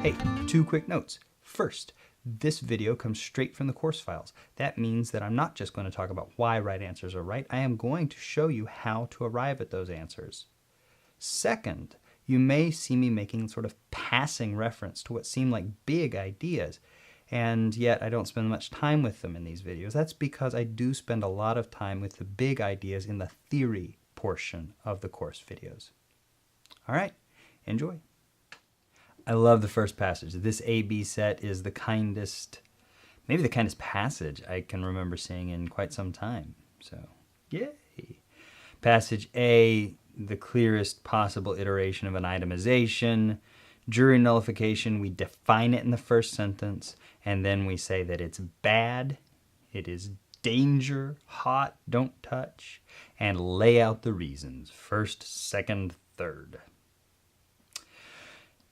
Hey, 2 quick notes. First, this video comes straight from the course files. That means that I'm not just going to talk about why right answers are right, I am going to show you how to arrive at those answers. Second, you may see me making sort of passing reference to what seem like big ideas, and yet I don't spend much time with them in these videos. That's because I do spend a lot of time with the big ideas in the theory portion of the course videos. All right, enjoy. I love the first passage. This A-B set is the kindest, maybe the kindest passage I can remember seeing in quite some time. So, yay. Passage A, the clearest possible iteration of an itemization. Jury nullification, we define it in the first sentence, and then we say that it's bad, it is danger, hot, don't touch, and lay out the reasons, first, second, third.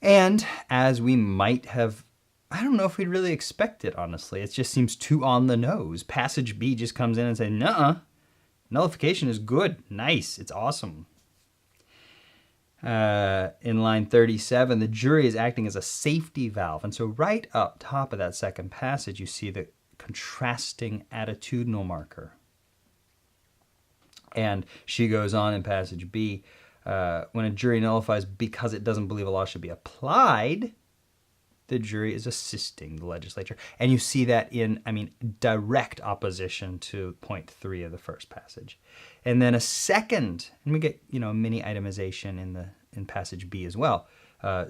And as we might have, I don't know if we'd really expect it, honestly. It just seems too on the nose. Passage B just comes in and says, nuh-uh, nullification is good, nice, it's awesome. In line 37, the jury is acting as a safety valve. And so right up top of that second passage, you see the contrasting attitudinal marker. And she goes on in passage B, when a jury nullifies because it doesn't believe a law should be applied, the jury is assisting the legislature. And you see that in, direct opposition to point 3 of the first passage. And then a second, and we get, a mini itemization in passage B as well.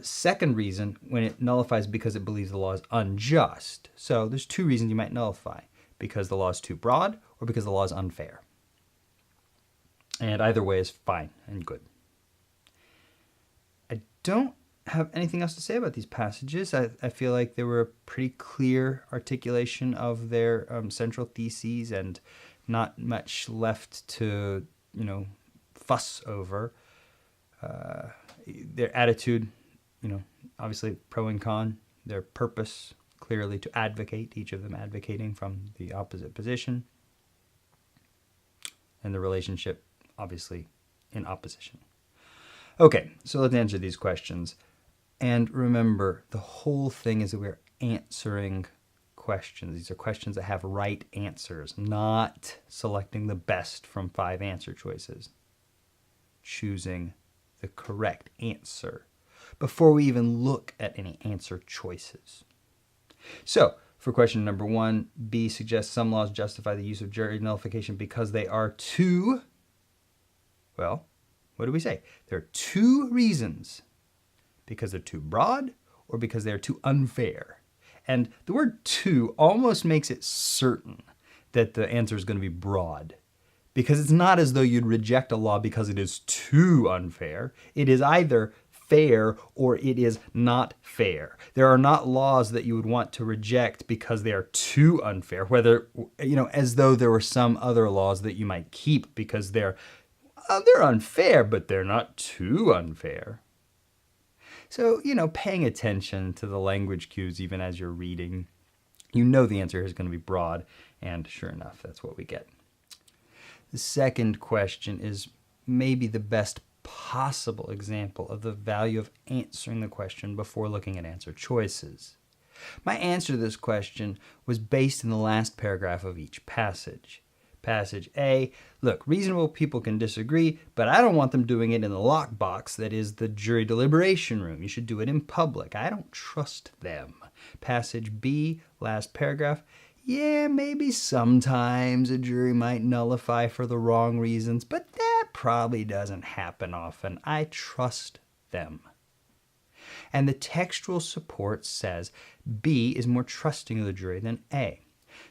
Second reason, when it nullifies because it believes the law is unjust. So there's 2 reasons you might nullify: because the law is too broad or because the law is unfair. And either way is fine and good. I don't have anything else to say about these passages. I feel like they were a pretty clear articulation of their central theses and not much left to, fuss over. Their attitude, obviously pro and con. Their purpose, clearly to advocate, each of them advocating from the opposite position. And the relationship, obviously, in opposition. Okay, so let's answer these questions. And remember, the whole thing is that we're answering questions. These are questions that have right answers, not selecting the best from 5 answer choices. Choosing the correct answer before we even look at any answer choices. So, for question number 1, B suggests some laws justify the use of jury nullification because they are too, well, what do we say? There are 2 reasons: because they're too broad or because they're too unfair. And the word too almost makes it certain that the answer is going to be broad, because it's not as though you'd reject a law because it is too unfair. It is either fair or it is not fair. There are not laws that you would want to reject because they are too unfair, whether, as though there were some other laws that you might keep because they're unfair, but they're not too unfair. So, paying attention to the language cues even as you're reading, the answer is going to be broad, and sure enough, that's what we get. The second question is maybe the best possible example of the value of answering the question before looking at answer choices. My answer to this question was based in the last paragraph of each passage. Passage A, look, reasonable people can disagree, but I don't want them doing it in the lockbox that is the jury deliberation room. You should do it in public. I don't trust them. Passage B, last paragraph, yeah, maybe sometimes a jury might nullify for the wrong reasons, but that probably doesn't happen often. I trust them. And the textual support says B is more trusting of the jury than A.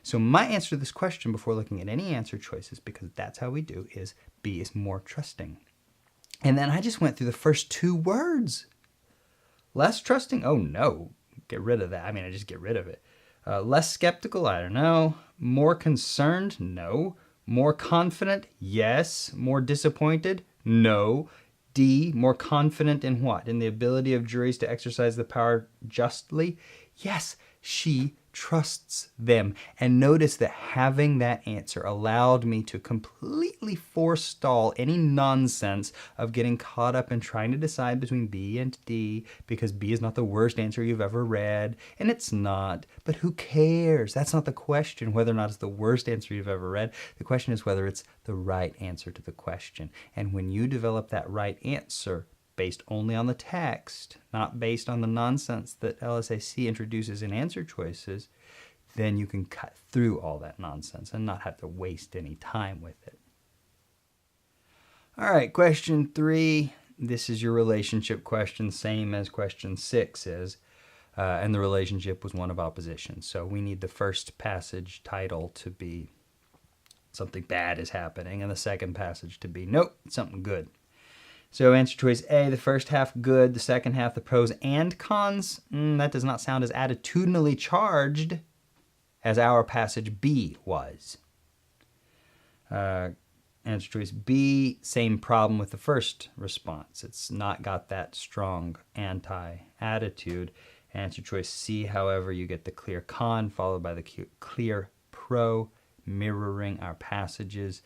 So my answer to this question before looking at any answer choices, because that's how we do, is B is more trusting. And then I just went through the first 2 words. Less trusting? Oh no, get rid of that. I just get rid of it. Less skeptical? I don't know. More concerned? No. More confident? Yes. More disappointed? No. D, more confident in what? In the ability of juries to exercise the power justly? Yes, she trusts them. And notice that having that answer allowed me to completely forestall any nonsense of getting caught up in trying to decide between B and D, because B is not the worst answer you've ever read, and it's not. But who cares? That's not the question, whether or not it's the worst answer you've ever read. The question is whether it's the right answer to the question. And when you develop that right answer, based only on the text, not based on the nonsense that LSAC introduces in answer choices, then you can cut through all that nonsense and not have to waste any time with it. All right, question 3. This is your relationship question, same as question 6 is. And the relationship was one of opposition. So we need the first passage title to be something bad is happening, and the second passage to be, nope, something good. So answer choice A, the first half good, the second half the pros and cons. That does not sound as attitudinally charged as our passage B was. Answer choice B, same problem with the first response. It's not got that strong anti-attitude. Answer choice C, however, you get the clear con followed by the clear pro, mirroring our passages.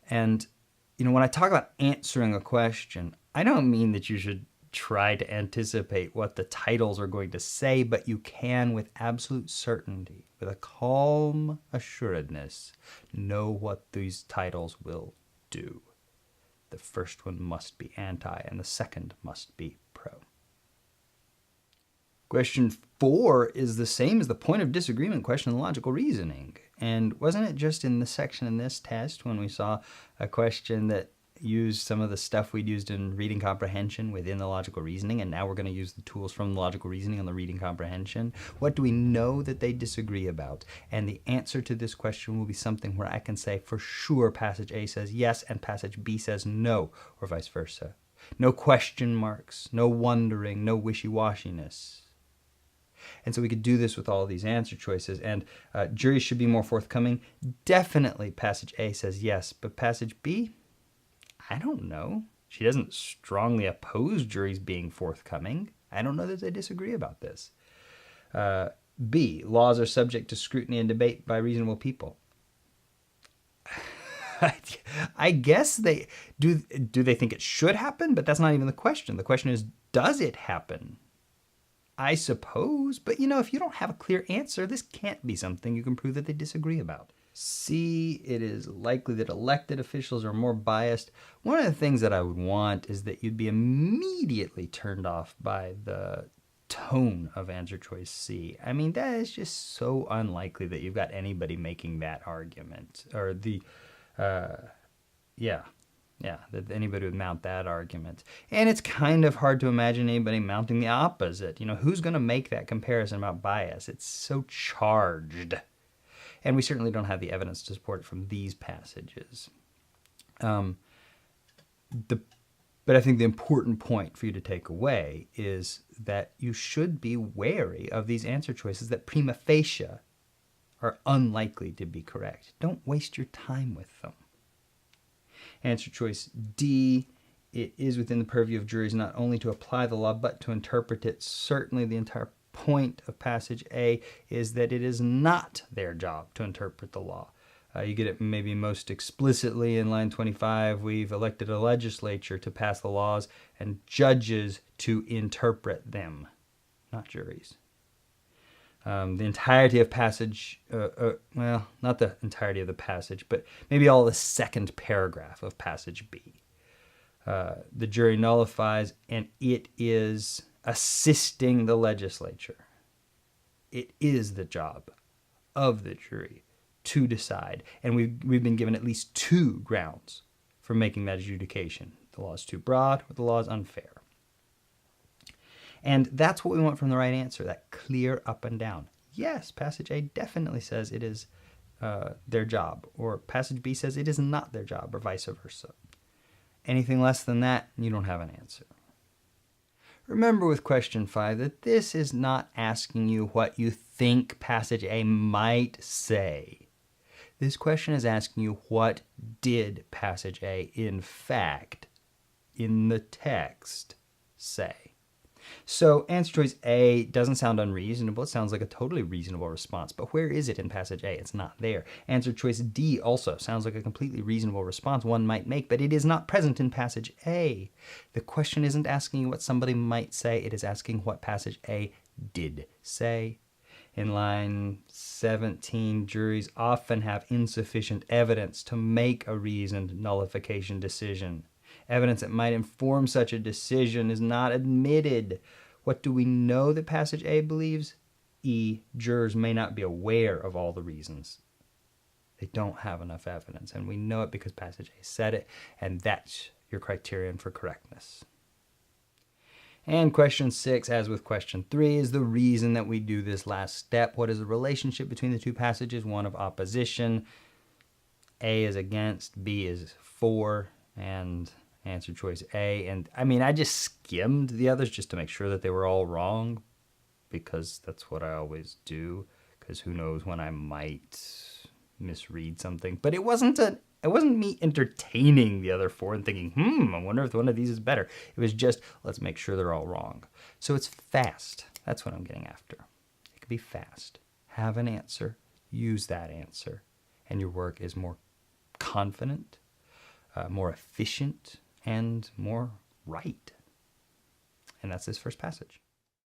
And when I talk about answering a question, I don't mean that you should try to anticipate what the titles are going to say, but you can with absolute certainty, with a calm assuredness, know what these titles will do. The first one must be anti, and the second must be pro. Question 4 is the same as the point of disagreement question in logical reasoning. And wasn't it just in this section in this test when we saw a question that used some of the stuff we'd used in reading comprehension within the logical reasoning, and now we're going to use the tools from the logical reasoning on the reading comprehension? What do we know that they disagree about? And the answer to this question will be something where I can say for sure passage A says yes and passage B says no, or vice versa. No question marks, no wondering, no wishy-washiness. And so we could do this with all of these answer choices, and juries should be more forthcoming. Definitely passage A says yes, but passage B, I don't know. She doesn't strongly oppose juries being forthcoming. I don't know that they disagree about this. B, laws are subject to scrutiny and debate by reasonable people. I guess they do. Do they think it should happen? But that's not even the question. The question is, does it happen? I suppose, but if you don't have a clear answer, this can't be something you can prove that they disagree about. C, it is likely that elected officials are more biased. One of the things that I would want is that you'd be immediately turned off by the tone of answer choice C. I mean, that is just so unlikely that you've got anybody making that argument, or that anybody would mount that argument. And it's kind of hard to imagine anybody mounting the opposite. Who's going to make that comparison about bias? It's so charged. And we certainly don't have the evidence to support it from these passages. But I think the important point for you to take away is that you should be wary of these answer choices that prima facie are unlikely to be correct. Don't waste your time with them. Answer choice D, it is within the purview of juries not only to apply the law, but to interpret it. Certainly the entire point of passage A is that it is not their job to interpret the law. You get it maybe most explicitly in line 25. We've elected a legislature to pass the laws and judges to interpret them, not juries. The entirety of passage, well, not the entirety of the passage, but maybe all the second paragraph of passage B. The jury nullifies, and it is assisting the legislature. It is the job of the jury to decide. And we've been given at least 2 grounds for making that adjudication. The law is too broad, or the law is unfair. And that's what we want from the right answer, that clear up and down. Yes, passage A definitely says it is their job, or passage B says it is not their job, or vice versa. Anything less than that, you don't have an answer. Remember with question 5 that this is not asking you what you think passage A might say. This question is asking you, what did passage A, in fact, in the text, say? So answer choice A doesn't sound unreasonable. It sounds like a totally reasonable response. But where is it in passage A? It's not there. Answer choice D also sounds like a completely reasonable response one might make, but it is not present in passage A. The question isn't asking what somebody might say. It is asking what passage A did say. In line 17, juries often have insufficient evidence to make a reasoned nullification decision. Evidence that might inform such a decision is not admitted. What do we know that passage A believes? E, jurors may not be aware of all the reasons. They don't have enough evidence, and we know it because passage A said it, and that's your criterion for correctness. And question 6, as with question 3, is the reason that we do this last step. What is the relationship between the two passages? One of opposition. A is against, B is for, and answer choice A. And I mean, I just skimmed the others just to make sure that they were all wrong, because that's what I always do, because who knows when I might misread something. But it wasn't me entertaining the other 4 and thinking, I wonder if one of these is better. It was just, let's make sure they're all wrong. So it's fast. That's what I'm getting after. It could be fast. Have an answer. Use that answer. And your work is more confident, more efficient, and more right. And that's this first passage.